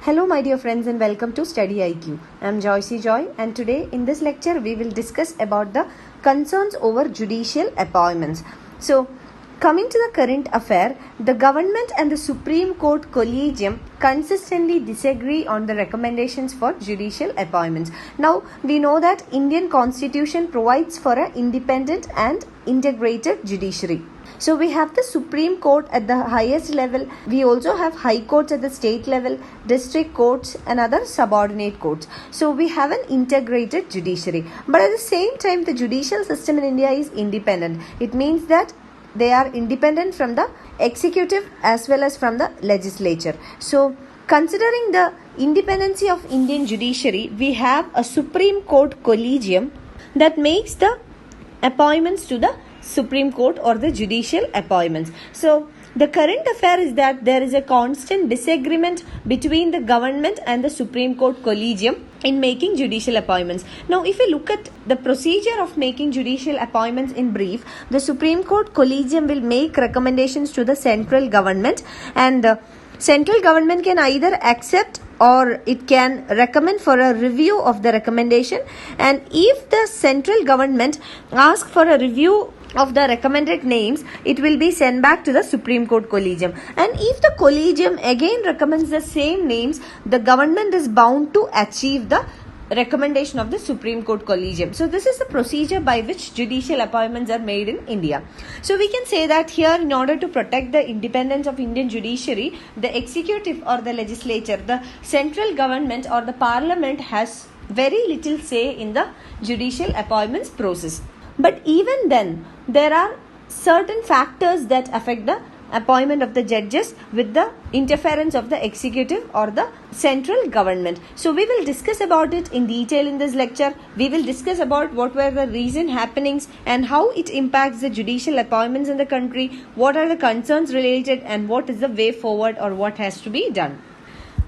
Hello my dear friends and welcome to StudyIQ. I am Joycey Joy and today in this lecture we will discuss about the concerns over judicial appointments. So coming to the current affair, the government and the Supreme Court Collegium consistently disagree on the recommendations for judicial appointments. Now we know that Indian Constitution provides for an independent and integrated judiciary. So we have the Supreme Court at the highest level. We also have high courts at the state level, district courts and other subordinate courts. So we have an integrated judiciary. But at the same time, the judicial system in India is independent. It means that they are independent from the executive as well as from the legislature. So considering the independency of Indian judiciary, we have a Supreme Court Collegium that makes the appointments to the Supreme Court or the judicial appointments. So the current affair is that there is a constant disagreement between the government and the Supreme Court Collegium in making judicial appointments. Now if you look at the procedure of making judicial appointments in brief, the Supreme Court Collegium will make recommendations to the central government, and the central government can either accept or it can recommend for a review of the recommendation. And if the central government asks for a review of the recommended names, it will be sent back to the Supreme Court Collegium. And if the Collegium again recommends the same names, the government is bound to achieve the recommendation of the Supreme Court Collegium. So this is the procedure by which judicial appointments are made in India. So we can say that here, in order to protect the independence of Indian judiciary, the executive or the legislature, the central government or the parliament has very little say in the judicial appointments process. But even then, there are certain factors that affect the appointment of the judges with the interference of the executive or the central government. So we will discuss about it in detail in this lecture. We will discuss about what were the recent happenings and how it impacts the judicial appointments in the country, what are the concerns related, and what is the way forward or what has to be done.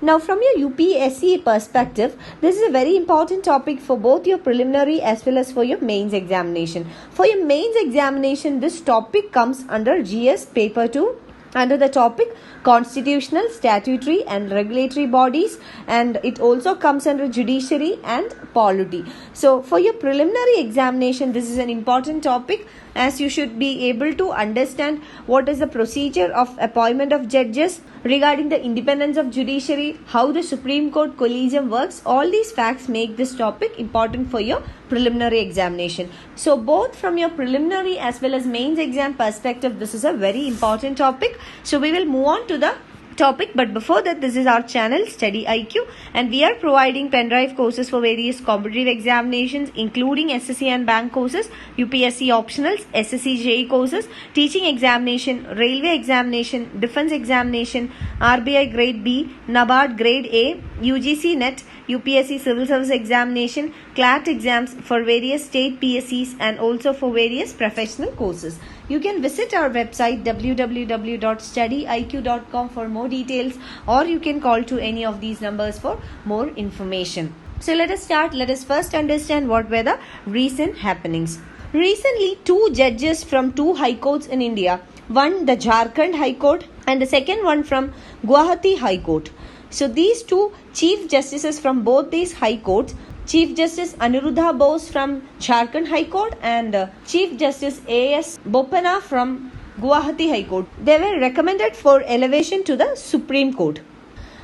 Now from your UPSC perspective, this is a very important topic for both your preliminary as well as for your mains examination. For your mains examination, this topic comes under GS paper 2 under the topic constitutional, statutory and regulatory bodies, and it also comes under judiciary and polity. So for your preliminary examination, this is an important topic, as you should be able to understand what is the procedure of appointment of judges, regarding the independence of judiciary, how the Supreme Court Collegium works. All these facts make this topic important for your preliminary examination. So both from your preliminary as well as mains exam perspective, this is a very important topic. So we will move on to the topic, but before that, this is our channel StudyIQ, and we are providing pen drive courses for various competitive examinations including SSC and bank courses, UPSC optionals, SSC JEE courses, teaching examination, railway examination, defense examination, RBI grade B, NABARD grade A, UGC NET, UPSC Civil Services Examination, CLAT exams for various state PSCs and also for various professional courses. You can visit our website www.studyiq.com for more details, or you can call to any of these numbers for more information. So let us start. Let us first understand what were the recent happenings. Recently, two judges from two high courts in India, one the Jharkhand High Court and the second one from Guwahati High Court. So these two chief justices from both these high courts, Chief Justice Aniruddha Bose from Jharkhand High Court and Chief Justice A.S. Bopanna from Guwahati High Court, they were recommended for elevation to the Supreme Court.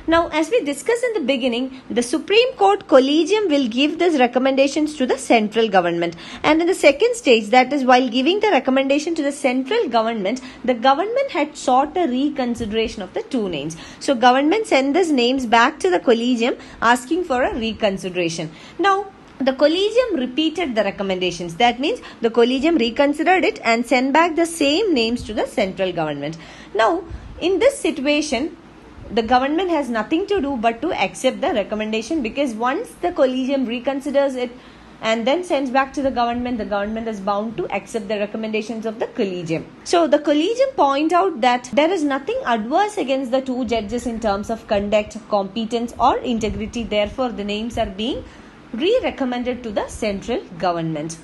Now, as we discussed in the beginning, the Supreme Court Collegium will give these recommendations to the central government. And in the second stage, that is while giving the recommendation to the central government, the government had sought a reconsideration of the two names. So, government sent these names back to the Collegium asking for a reconsideration. Now, the Collegium repeated the recommendations. That means the Collegium reconsidered it and sent back the same names to the central government. Now, in this situation, the government has nothing to do but to accept the recommendation, because once the Collegium reconsiders it and then sends back to the government is bound to accept the recommendations of the Collegium. So the Collegium point out that there is nothing adverse against the two judges in terms of conduct, competence or integrity. Therefore, the names are being re-recommended to the central government.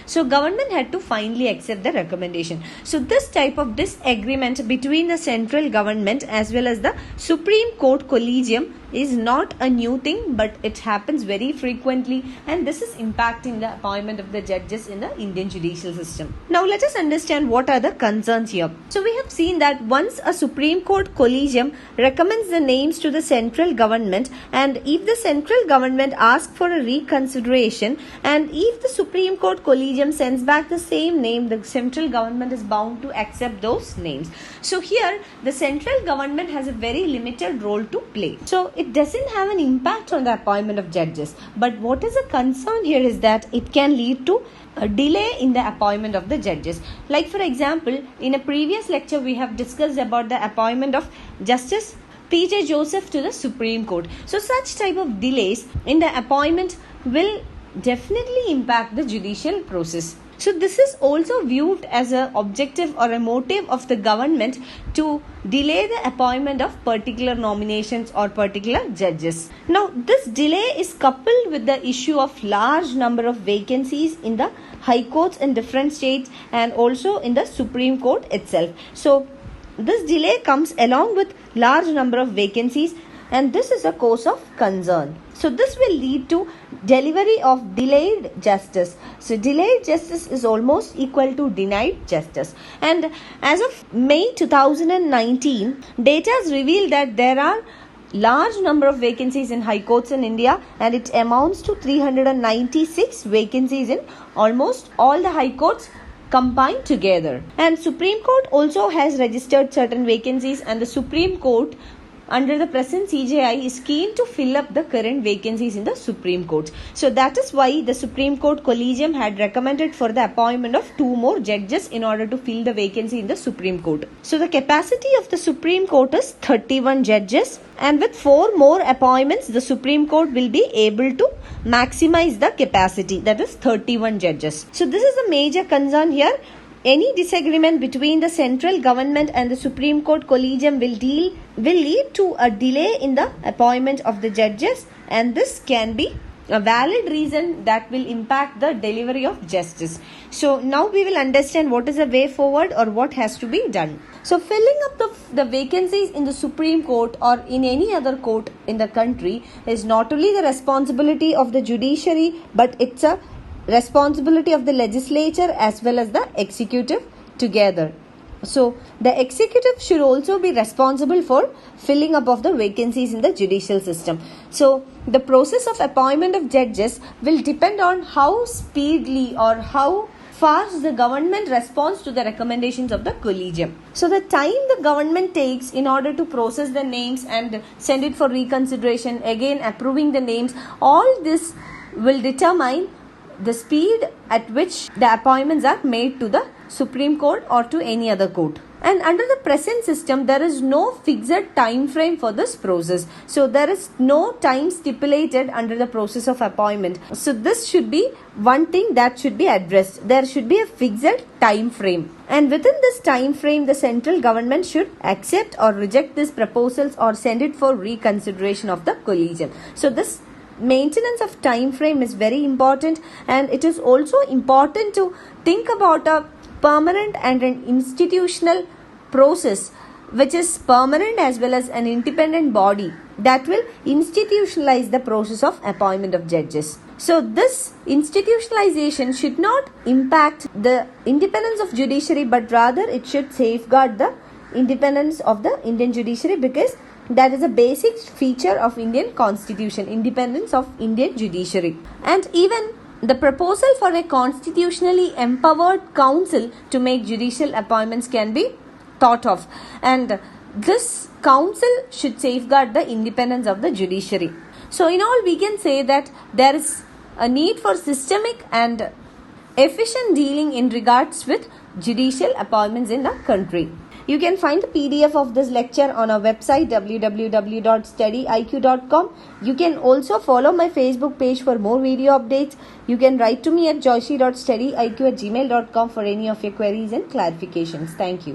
So government had to finally accept the recommendation. So this type of disagreement between the central government as well as the Supreme Court Collegium is not a new thing, but it happens very frequently, and this is impacting the appointment of the judges in the Indian judicial system. Now let us understand what are the concerns here. So we have seen that once a Supreme Court Collegium recommends the names to the central government, and if the central government asks for a reconsideration, and if the Supreme Court Collegium sends back the same name, the central government is bound to accept those names. So here the central government has a very limited role to play. So it doesn't have an impact on the appointment of judges, but what is a concern here is that it can lead to a delay in the appointment of the judges. Like for example, in a previous lecture we have discussed about the appointment of Justice P.J. Joseph to the Supreme Court. So such type of delays in the appointment will definitely impact the judicial process. So this is also viewed as an objective or a motive of the government to delay the appointment of particular nominations or particular judges. Now this delay is coupled with the issue of large number of vacancies in the high courts in different states and also in the Supreme Court itself. So this delay comes along with large number of vacancies, and this is a cause of concern. So this will lead to delivery of delayed justice. So delayed justice is almost equal to denied justice. And as of May 2019, data has revealed that there are large number of vacancies in high courts in India, and it amounts to 396 vacancies in almost all the high courts combined together. And Supreme Court also has registered certain vacancies, and the Supreme Court under the present CJI is keen to fill up the current vacancies in the Supreme Court. So that is why the Supreme Court Collegium had recommended for the appointment of 2 more judges in order to fill the vacancy in the Supreme Court. So the capacity of the Supreme Court is 31 judges, and with 4 more appointments the Supreme Court will be able to maximize the capacity, that is 31 judges. So this is a major concern here. Any disagreement between the central government and the Supreme Court Collegium will lead to a delay in the appointment of the judges, and this can be a valid reason that will impact the delivery of justice. So now we will understand what is the way forward or what has to be done. So filling up the vacancies in the Supreme Court or in any other court in the country is not only the responsibility of the judiciary, but it's a responsibility of the legislature as well as the executive together. So the executive should also be responsible for filling up of the vacancies in the judicial system. So the process of appointment of judges will depend on how speedily or how fast the government responds to the recommendations of the collegium. So the time the government takes in order to process the names and send it for reconsideration, again approving the names, all this will determine the speed at which the appointments are made to the Supreme Court or to any other court. And under the present system, there is no fixed time frame for this process. So there is no time stipulated under the process of appointment. So this should be one thing that should be addressed. There should be a fixed time frame. And within this time frame, the central government should accept or reject these proposals or send it for reconsideration of the collegium. So this maintenance of time frame is very important, and it is also important to think about a permanent and an institutional process which is permanent as well as an independent body that will institutionalize the process of appointment of judges. So this institutionalization should not impact the independence of judiciary, but rather it should safeguard the independence of the Indian judiciary, because that is a basic feature of Indian constitution, independence of Indian judiciary. And even the proposal for a constitutionally empowered council to make judicial appointments can be thought of, and this council should safeguard the independence of the judiciary. So in all, we can say that there is a need for systemic and efficient dealing in regards with judicial appointments in the country. You can find the PDF of this lecture on our website www.studyiq.com. You can also follow my Facebook page for more video updates. You can write to me at joyshi.studyiq@gmail.com for any of your queries and clarifications. Thank you.